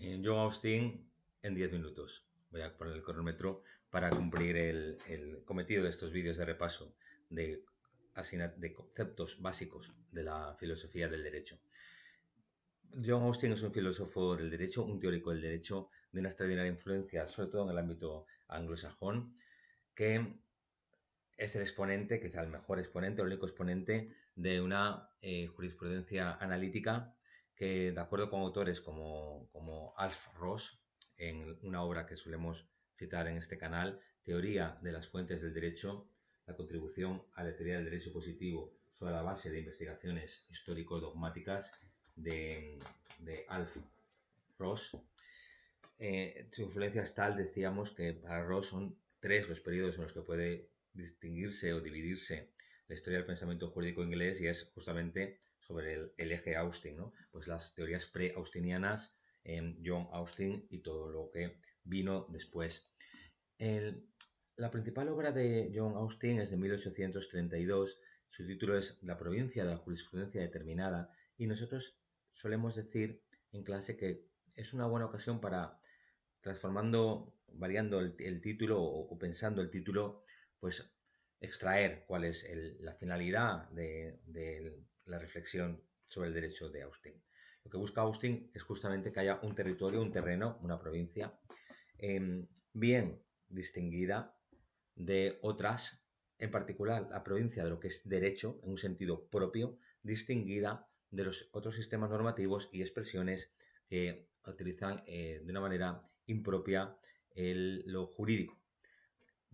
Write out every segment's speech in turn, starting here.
John Austin en 10 minutos. Voy a poner el cronómetro para cumplir el cometido de estos vídeos de repaso de, de conceptos básicos de la filosofía del derecho. John Austin es un filósofo del derecho, un teórico del derecho de una extraordinaria influencia, sobre todo en el ámbito anglosajón, que es el exponente, quizá el mejor exponente, el único exponente de una jurisprudencia analítica que, de acuerdo con autores como Alf Ross, en una obra que solemos citar en este canal, Teoría de las fuentes del derecho, la contribución a la teoría del derecho positivo sobre la base de investigaciones histórico-dogmáticas de Alf Ross. Su influencia es tal, decíamos, que para Ross son tres los periodos en los que puede distinguirse o dividirse la historia del pensamiento jurídico inglés, y es justamente sobre el eje Austin, ¿no? Pues las teorías pre-austinianas, John Austin y todo lo que vino después. El- la principal obra de John Austin es de 1832. Su título es La provincia de la jurisprudencia determinada, y nosotros solemos decir en clase que es una buena ocasión para, transformando, variando el título o pensando el título, pues extraer cuál es la finalidad de la reflexión sobre el derecho de Austin. Lo que busca Austin es justamente que haya un territorio, un terreno, una provincia, bien distinguida de otras, en particular la provincia de lo que es derecho en un sentido propio, distinguida de los otros sistemas normativos y expresiones que utilizan de una manera impropia lo jurídico.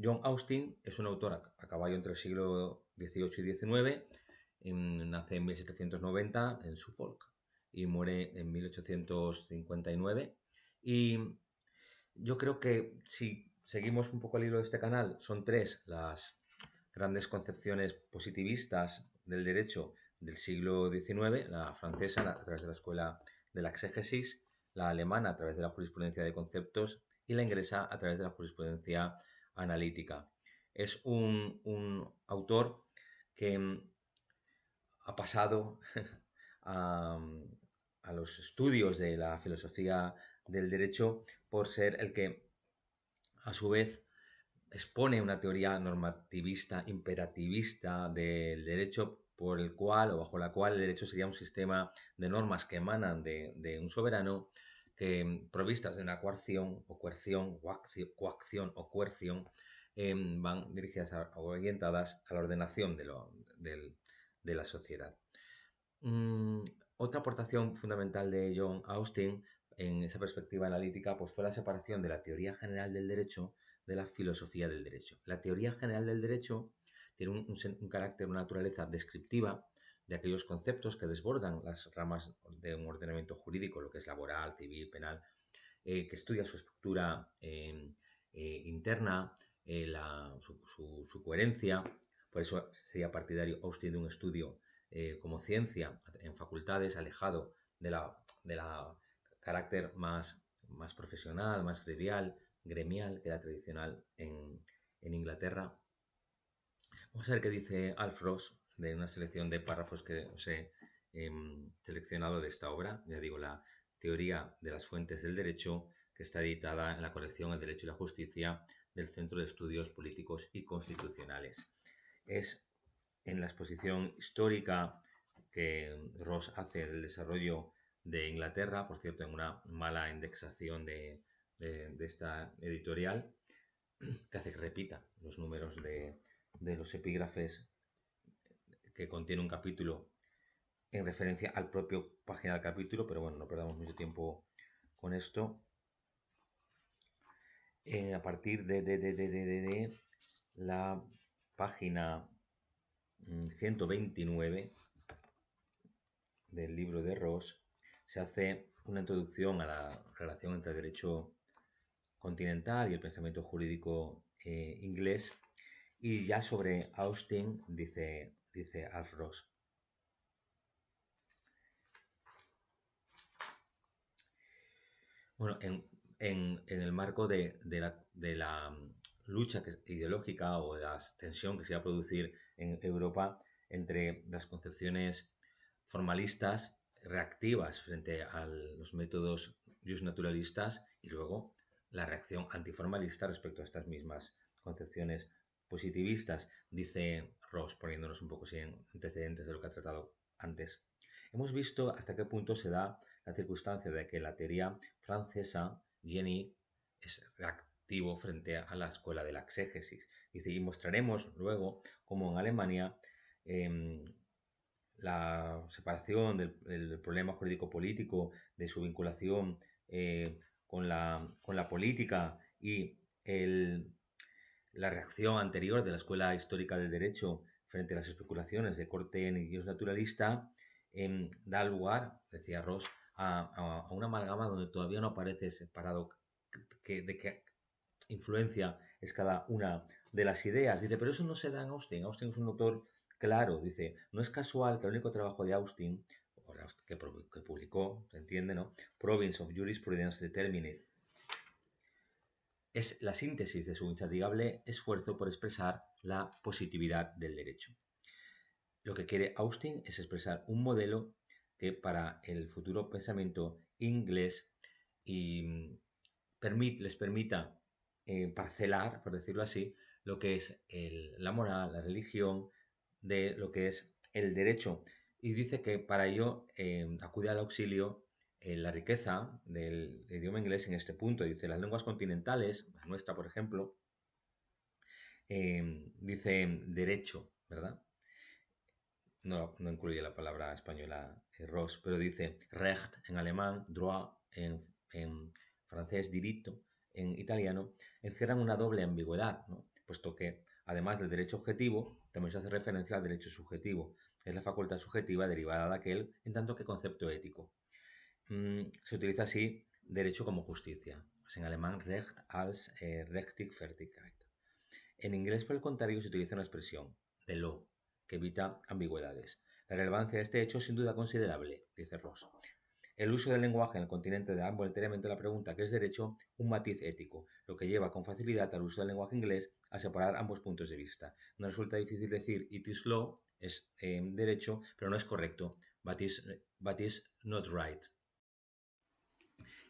John Austin es un autor a caballo entre el siglo XVIII y XIX. Nace en 1790 en Suffolk y muere en 1859. Y yo creo que si seguimos un poco el hilo de este canal, son tres las grandes concepciones positivistas del derecho del siglo XIX: la francesa a través de la escuela de la exégesis, la alemana a través de la jurisprudencia de conceptos y la inglesa a través de la jurisprudencia analítica. Es un autor que ha pasado a, a los estudios de la filosofía del derecho por ser el que, a su vez, expone una teoría normativista, imperativista del derecho, por el cual o bajo la cual el derecho sería un sistema de normas que emanan de un soberano, que, provistas de una coacción o coerción, coacción o coerción, van dirigidas o orientadas a la ordenación de la sociedad. Mm, Otra aportación fundamental de John Austin en esa perspectiva analítica, pues, fue la separación de la teoría general del derecho de la filosofía del derecho. La teoría general del derecho tiene un carácter, una naturaleza descriptiva de aquellos conceptos que desbordan las ramas de un ordenamiento jurídico, lo que es laboral, civil, penal, que estudia su estructura interna, su coherencia. Por eso sería partidario Austin de un estudio como ciencia en facultades, alejado de la carácter más profesional, más gremial, que era tradicional en Inglaterra. Vamos a ver qué dice Alf Ross de una selección de párrafos que os he seleccionado de esta obra. Ya digo, la teoría de las fuentes del derecho, que está editada en la colección El Derecho y la Justicia del Centro de Estudios Políticos y Constitucionales. Es en la exposición histórica que Ross hace del desarrollo de Inglaterra, por cierto, en una mala indexación de esta editorial, que hace que repita los números de los epígrafes, que contiene un capítulo en referencia al propio página del capítulo, pero bueno, no perdamos mucho tiempo con esto. A partir de la página 129 del libro de Ross, se hace una introducción a la relación entre el derecho continental y el pensamiento jurídico inglés. Y ya sobre Austin dice Alf Ross: bueno, en el marco de la lucha ideológica o de la tensión que se va a producir en Europa entre las concepciones formalistas reactivas frente a los métodos justnaturalistas y luego la reacción antiformalista respecto a estas mismas concepciones positivistas. Dice Ross, poniéndonos un poco en antecedentes de lo que ha tratado antes. Hemos visto hasta qué punto se da la circunstancia de que la teoría francesa, Jenny, es reactivo frente a la escuela de la exégesis. Dice, y mostraremos luego cómo en Alemania la separación del problema jurídico-político, de su vinculación con la política y la reacción anterior de la escuela histórica del derecho frente a las especulaciones de corte naturalista, da lugar, decía Ross, a una amalgama donde todavía no aparece separado de qué influencia es cada una de las ideas. Dice, pero eso no se da en Austin. Austin es un autor claro. Dice, no es casual que el único trabajo de Austin, que publicó, se entiende, ¿no? Province of Jurisprudence Determinate, es la síntesis de su infatigable esfuerzo por expresar la positividad del derecho. Lo que quiere Austin es expresar un modelo que para el futuro pensamiento inglés les permita parcelar, por decirlo así, lo que es la moral, la religión, de lo que es el derecho. Y dice que para ello acude al auxilio la riqueza del idioma inglés en este punto. Dice, las lenguas continentales, la nuestra, por ejemplo, dice derecho, ¿verdad? No incluye la palabra española Ross, pero dice recht en alemán, droit en francés, diritto en italiano, encierran una doble ambigüedad, ¿no? Puesto que, además del derecho objetivo, también se hace referencia al derecho subjetivo, que es la facultad subjetiva derivada de aquel, en tanto que concepto ético. Se utiliza así derecho como justicia, pues en alemán Recht als Rechtfertigkeit. En inglés, por el contrario, se utiliza una expresión, the law, que evita ambigüedades. La relevancia de este hecho es sin duda considerable, dice Ross. El uso del lenguaje en el continente da voluntariamente a la pregunta ¿qué es derecho? Un matiz ético, lo que lleva con facilidad al uso del lenguaje inglés a separar ambos puntos de vista. No resulta difícil decir it is law, es derecho, pero no es correcto, but is not right.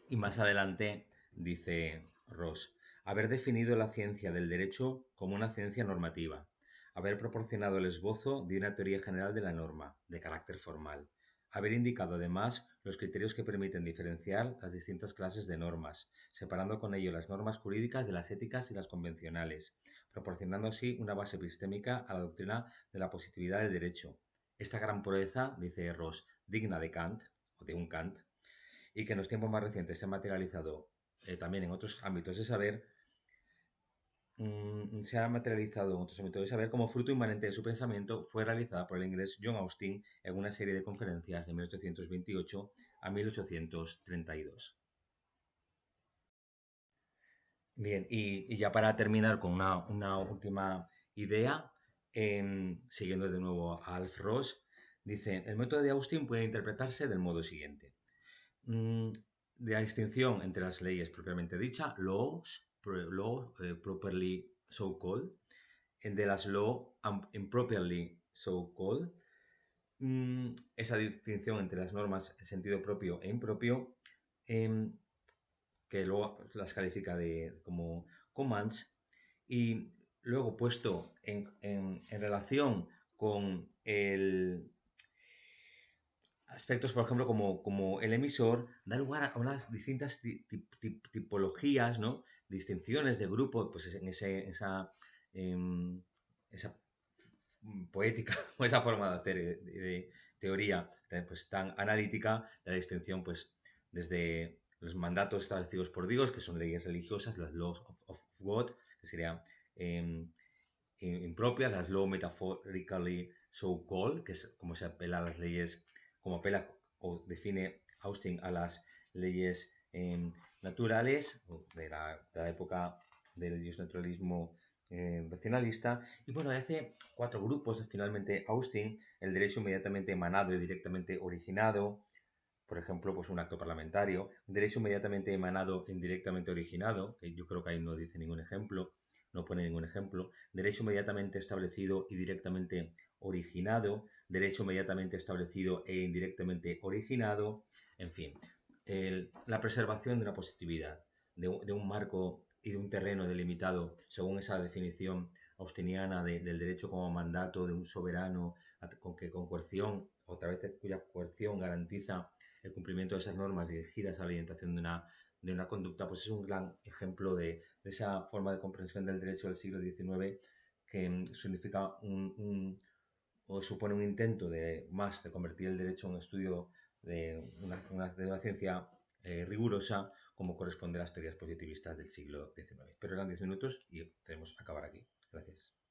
Y más adelante dice Ross, haber definido la ciencia del derecho como una ciencia normativa, haber proporcionado el esbozo de una teoría general de la norma, de carácter formal, haber indicado además los criterios que permiten diferenciar las distintas clases de normas, separando con ello las normas jurídicas de las éticas y las convencionales, proporcionando así una base epistémica a la doctrina de la positividad del derecho. Esta gran proeza, dice Ross, digna de Kant, o de un Kant, y que en los tiempos más recientes se ha materializado también en otros ámbitos de saber, se ha materializado en otros ámbitos de saber como fruto inmanente de su pensamiento, fue realizada por el inglés John Austin en una serie de conferencias de 1828 a 1832. Bien, y ya para terminar con una última idea, siguiendo de nuevo a Alf Ross, dice, el método de Austin puede interpretarse del modo siguiente. De la distinción entre las leyes propiamente dichas, laws, properly so called, de las law improperly so called, esa distinción entre las normas en sentido propio e impropio, que luego las califica como commands, y luego puesto en relación con aspectos, por ejemplo, como el emisor, da lugar a unas distintas tipologías, ¿no? Distinciones de grupo, pues en esa poética o esa forma de hacer de teoría pues tan analítica, la distinción pues desde los mandatos establecidos por Dios, que son leyes religiosas, las laws of God, que serían impropias, las law metaphorically so called, que es como se apela a las leyes, como apela o define Austin a las leyes naturales de la época del justnaturalismo racionalista. Y bueno, hace 4 grupos finalmente Austin, el derecho inmediatamente emanado y directamente originado, por ejemplo, pues un acto parlamentario, derecho inmediatamente emanado e indirectamente originado, que yo creo que ahí no dice ningún ejemplo, no pone ningún ejemplo, derecho inmediatamente establecido y directamente originado, derecho inmediatamente establecido e indirectamente originado, en fin. la preservación de la positividad, de un marco y de un terreno delimitado según esa definición austiniana del derecho como mandato de un soberano con coerción, o través de cuya coerción garantiza el cumplimiento de esas normas dirigidas a la orientación de una conducta, pues es un gran ejemplo de esa forma de comprensión del derecho del siglo XIX que significa o supone un intento de convertir el derecho en un estudio de una ciencia rigurosa como corresponde a las teorías positivistas del siglo XIX. Pero eran 10 minutos y tenemos que acabar aquí. Gracias.